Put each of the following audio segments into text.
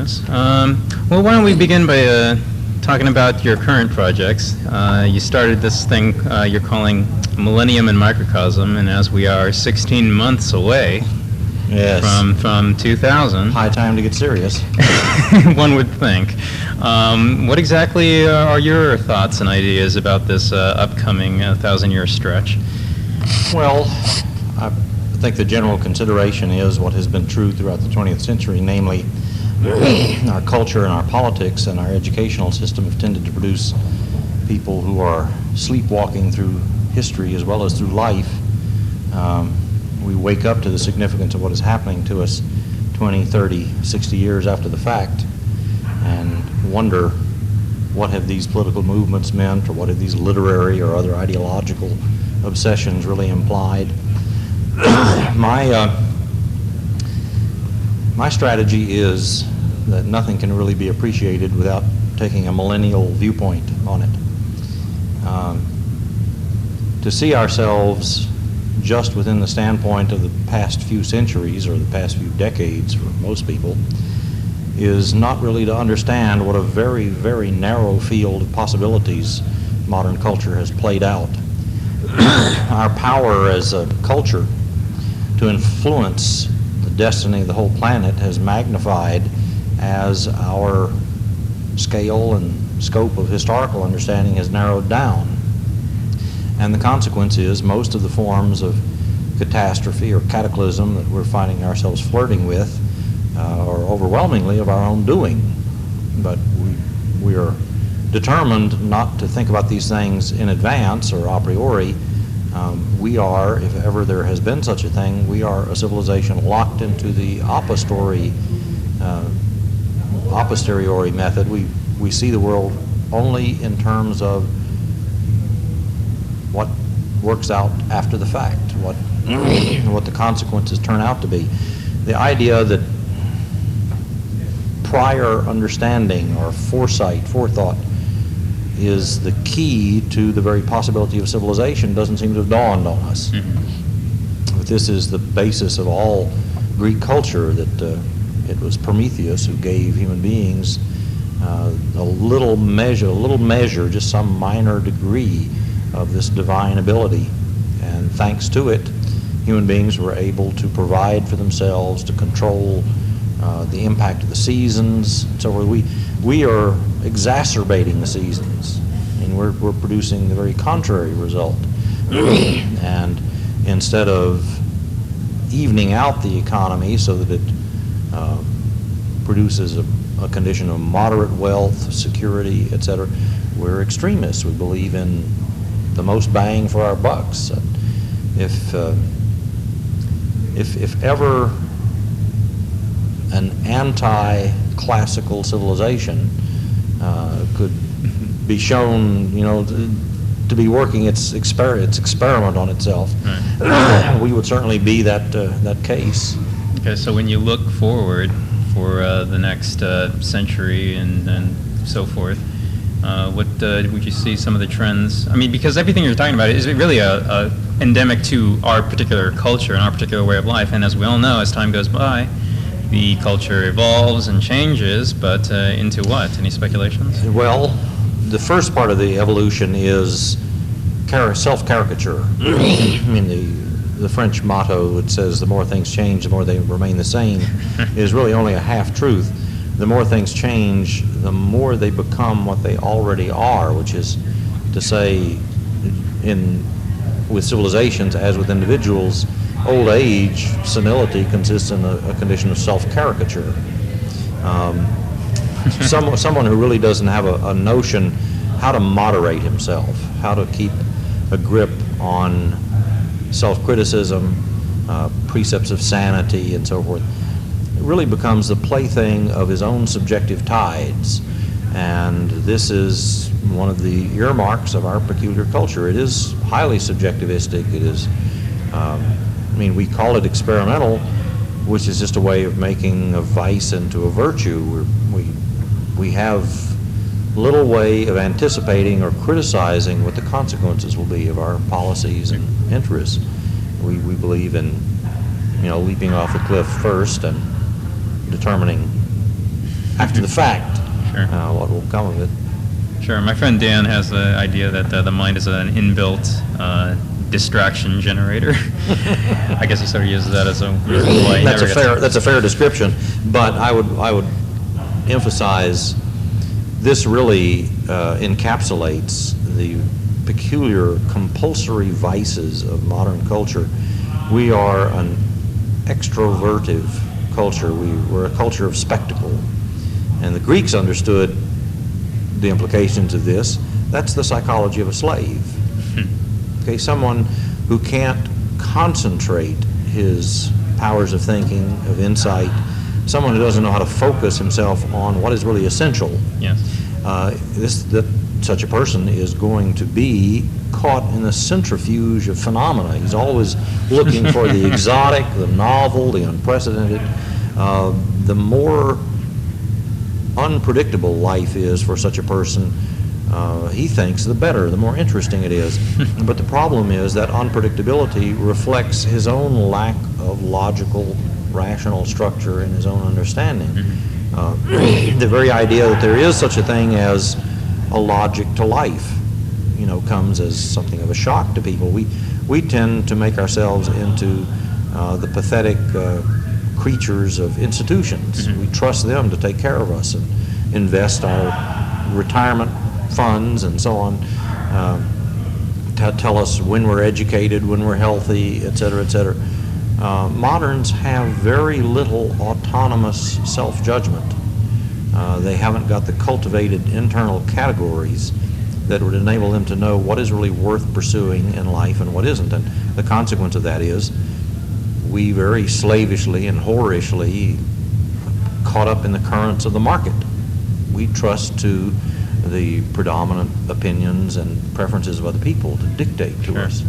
questions. Well, why don't we begin by talking about your current projects. You started this thing you're calling Millennium in Microcosm, and as we are 16 months away Yes. from 2000. High time to get serious. One would think. What exactly are your thoughts and ideas about this upcoming 1,000-year stretch? Well, I think the general consideration is what has been true throughout the 20th century, namely our culture and our politics and our educational system have tended to produce people who are sleepwalking through history as well as through life. We wake up to the significance of what is happening to us 20, 30, 60 years after the fact and wonder what have these political movements meant or what have these literary or other ideological obsessions really implied. My strategy is that nothing can really be appreciated without taking a millennial viewpoint on it. To see ourselves just within the standpoint of the past few centuries or the past few decades for most people is not really to understand what a very, very narrow field of possibilities modern culture has played out. Our power as a culture to influence the destiny of the whole planet has magnified as our scale and scope of historical understanding has narrowed down. And the consequence is most of the forms of catastrophe or cataclysm that we're finding ourselves flirting with are overwhelmingly of our own doing. But we are determined not to think about these things in advance or a priori. We are, if ever there has been such a thing, we are a civilization locked into the a posteriori method. We see the world only in terms of what works out after the fact, what the consequences turn out to be. The idea that prior understanding or forethought is the key to the very possibility of civilization doesn't seem to have dawned on us. But this is the basis of all Greek culture, that it was Prometheus who gave human beings a little measure, just some minor degree of this divine ability. And thanks to it, human beings were able to provide for themselves, to control the impact of the seasons. So we are exacerbating the seasons, and we're producing the very contrary result. And instead of evening out the economy so that it produces a condition of moderate wealth, security, etc., we're extremists. We believe in the most bang for our bucks. If ever an anti-classical civilization could be shown, to be working its experiment on itself, we would certainly be that case. Okay, so when you look forward for the next century and so forth, what would you see some of the trends? I mean, because everything you're talking about is really a endemic to our particular culture and our particular way of life. And as we all know, as time goes by, the culture evolves and changes, but into what? Any speculations? Well, the first part of the evolution is self-caricature. I mean, the French motto that says the more things change, the more they remain the same is really only a half-truth. The more things change, the more they become what they already are, which is to say, with civilizations as with individuals, old age, senility consists in a condition of self-caricature. Someone who really doesn't have a notion how to moderate himself, how to keep a grip on self-criticism, precepts of sanity, and so forth, it really becomes the plaything of his own subjective tides. And this is one of the earmarks of our peculiar culture. It is highly subjectivistic. It is, we call it experimental, which is just a way of making a vice into a virtue. We have little way of anticipating or criticizing what the consequences will be of our policies and interests. We believe in, leaping off the cliff first and determining after the fact Sure. what will come of it. Sure. My friend Dan has the idea that the mind is an inbuilt distraction generator. I guess he sort of uses that as a why he never gets- That's a fair description, but I would emphasize this really encapsulates the peculiar compulsory vices of modern culture. We are an extrovertive culture. We're a culture of spectacle. And the Greeks understood the implications of this. That's the psychology of a slave. Okay, someone who can't concentrate his powers of thinking, of insight, someone who doesn't know how to focus himself on what is really essential. Yes. Such a person is going to be caught in the centrifuge of phenomena. He's always looking for the exotic, the novel, the unprecedented. The more unpredictable life is for such a person, he thinks the better, the more interesting it is. But the problem is that unpredictability reflects his own lack of logical, rational structure in his own understanding. The very idea that there is such a thing as a logic to life, comes as something of a shock to people. We tend to make ourselves into the pathetic creatures of institutions. We trust them to take care of us and invest our retirement funds and so on, tell us when we're educated, when we're healthy, et cetera, et cetera. Moderns have very little autonomous self-judgment. They haven't got the cultivated internal categories that would enable them to know what is really worth pursuing in life and what isn't. And the consequence of that is we very slavishly and whorishly caught up in the currents of the market. We trust to the predominant opinions and preferences of other people to dictate to us.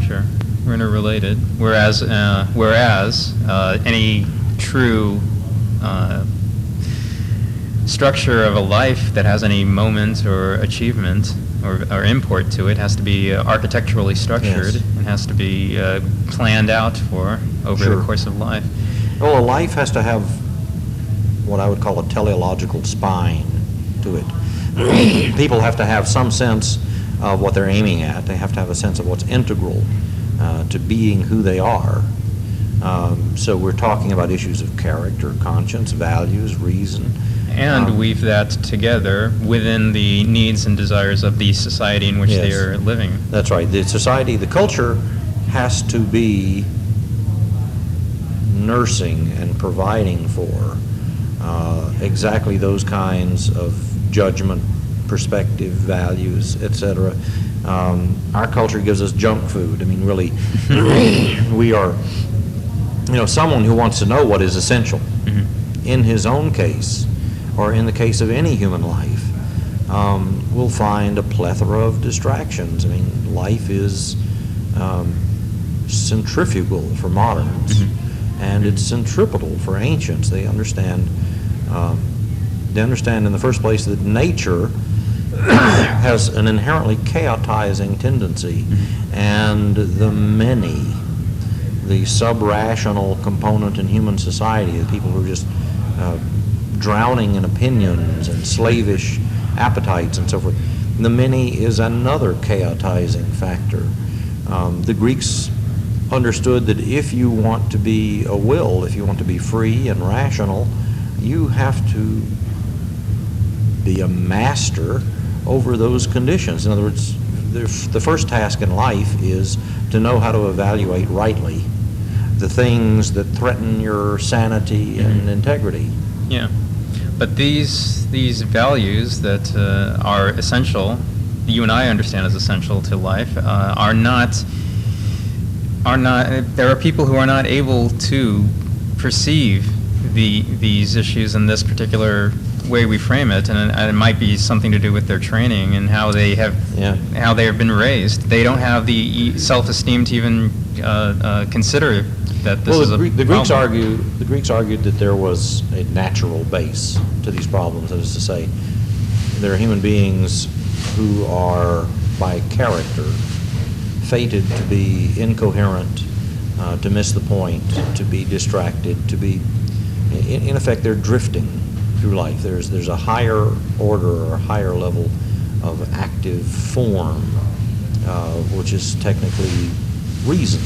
Sure. We're interrelated. Whereas any true structure of a life that has any moment or achievement or import to it has to be architecturally structured. Yes. And has to be planned out for over Sure. the course of life. Well, a life has to have what I would call a teleological spine to it. People have to have some sense of what they're aiming at. They have to have a sense of what's integral to being who they are. So we're talking about issues of character, conscience, values, reason. And weave that together within the needs and desires of the society in which Yes. they are living. That's right. The society, the culture has to be nursing and providing for exactly those kinds of judgment, perspective, values, etc. Our culture gives us junk food. I mean, really, we are, someone who wants to know what is essential in his own case, or in the case of any human life, will find a plethora of distractions. I mean, life is centrifugal for moderns, and it's centripetal for ancients. They understand in the first place that nature has an inherently chaotizing tendency, and the sub-rational component in human society, the people who are just drowning in opinions and slavish appetites and so forth, the many is another chaotizing factor. The Greeks understood that if you want to be a will, if you want to be free and rational, you have to be a master over those conditions. In other words, the first task in life is to know how to evaluate rightly the things that threaten your sanity and integrity. Yeah, but these values that are essential, you and I understand as essential to life, are not. There are people who are not able to perceive these issues in this particular way we frame it, and it might be something to do with their training and how they have been raised. They don't have the self-esteem to even consider that this is a the Greeks argued that there was a natural base to these problems. That is to say, there are human beings who are by character fated to be incoherent, to miss the point, to be distracted, to be, in effect, they're drifting. through life. There's a higher order or a higher level of active form, which is technically reason,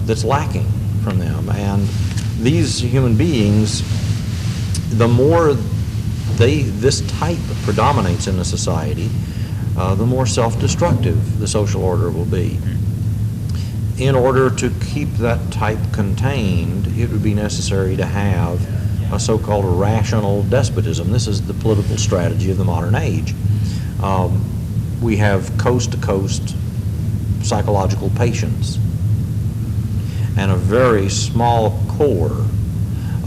that's lacking from them. And these human beings, the more this type predominates in a society, the more self-destructive the social order will be. In order to keep that type contained, it would be necessary to have a so-called rational despotism. This is the political strategy of the modern age. We have coast-to-coast psychological patients and a very small core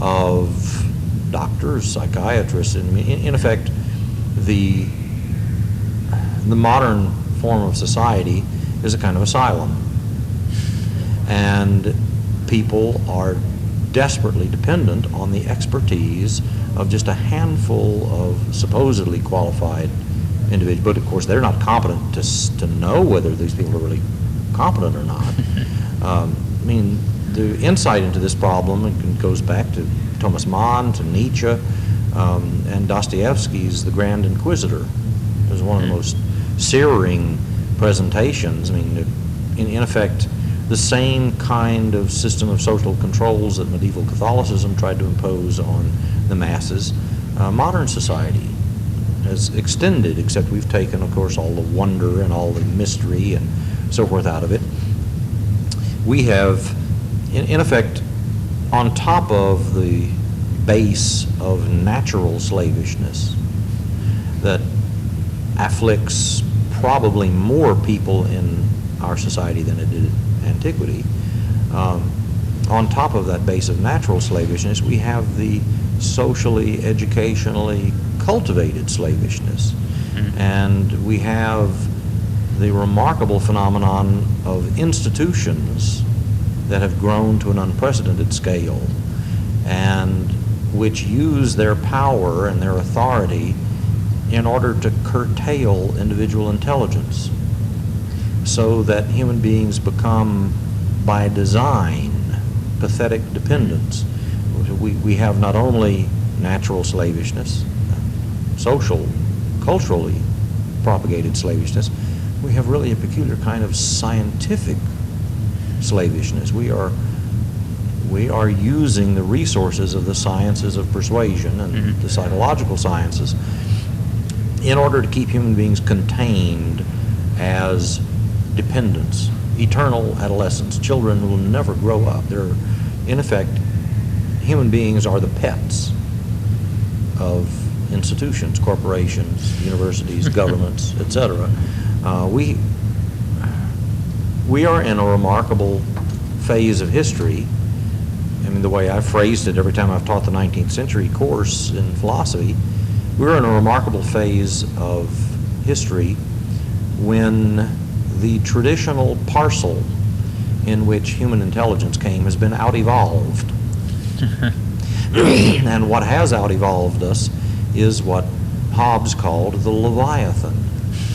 of doctors, psychiatrists. In effect, the modern form of society is a kind of asylum. And people are desperately dependent on the expertise of just a handful of supposedly qualified individuals. But of course, they're not competent to know whether these people are really competent or not. I mean, the insight into this problem goes back to Thomas Mann, to Nietzsche, and Dostoevsky's The Grand Inquisitor. It was one of the most searing presentations. I mean, in effect, the same kind of system of social controls that medieval Catholicism tried to impose on the masses, modern society has extended, except we've taken, of course, all the wonder and all the mystery and so forth out of it. We have, in effect, on top of the base of natural slavishness that afflicts probably more people in our society than it did in antiquity, on top of that base of natural slavishness, we have the socially, educationally cultivated slavishness. And we have the remarkable phenomenon of institutions that have grown to an unprecedented scale and which use their power and their authority in order to curtail individual intelligence, so that human beings become, by design, pathetic dependents. We have not only natural slavishness, social, culturally propagated slavishness, we have really a peculiar kind of scientific slavishness. We are using the resources of the sciences of persuasion and the psychological sciences in order to keep human beings contained as dependents, eternal adolescents, children who will never grow up. They're, in effect, human beings are the pets of institutions, corporations, universities, governments, etc. We are in a remarkable phase of history. I mean, the way I phrased it every time I've taught the 19th century course in philosophy, we're in a remarkable phase of history when the traditional parcel in which human intelligence came has been out-evolved. And what has out-evolved us is what Hobbes called the Leviathan,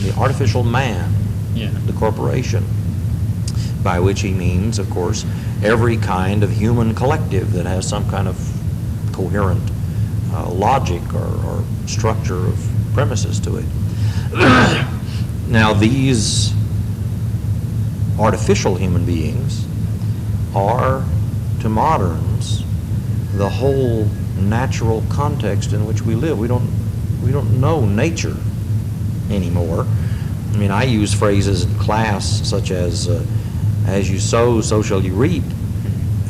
the artificial man, the corporation, by which he means, of course, every kind of human collective that has some kind of coherent logic or structure of premises to it. Now, these artificial human beings are, to moderns, the whole natural context in which we live. We don't know nature anymore. I mean, I use phrases in class such as you sow, so shall you reap,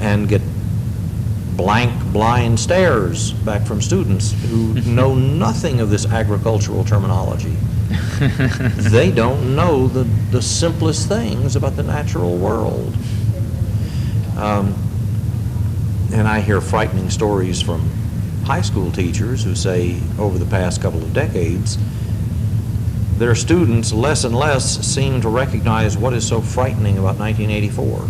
and get blank, blind stares back from students who know nothing of this agricultural terminology. They don't know the simplest things about the natural world. And I hear frightening stories from high school teachers who say over the past couple of decades, their students less and less seem to recognize what is so frightening about 1984.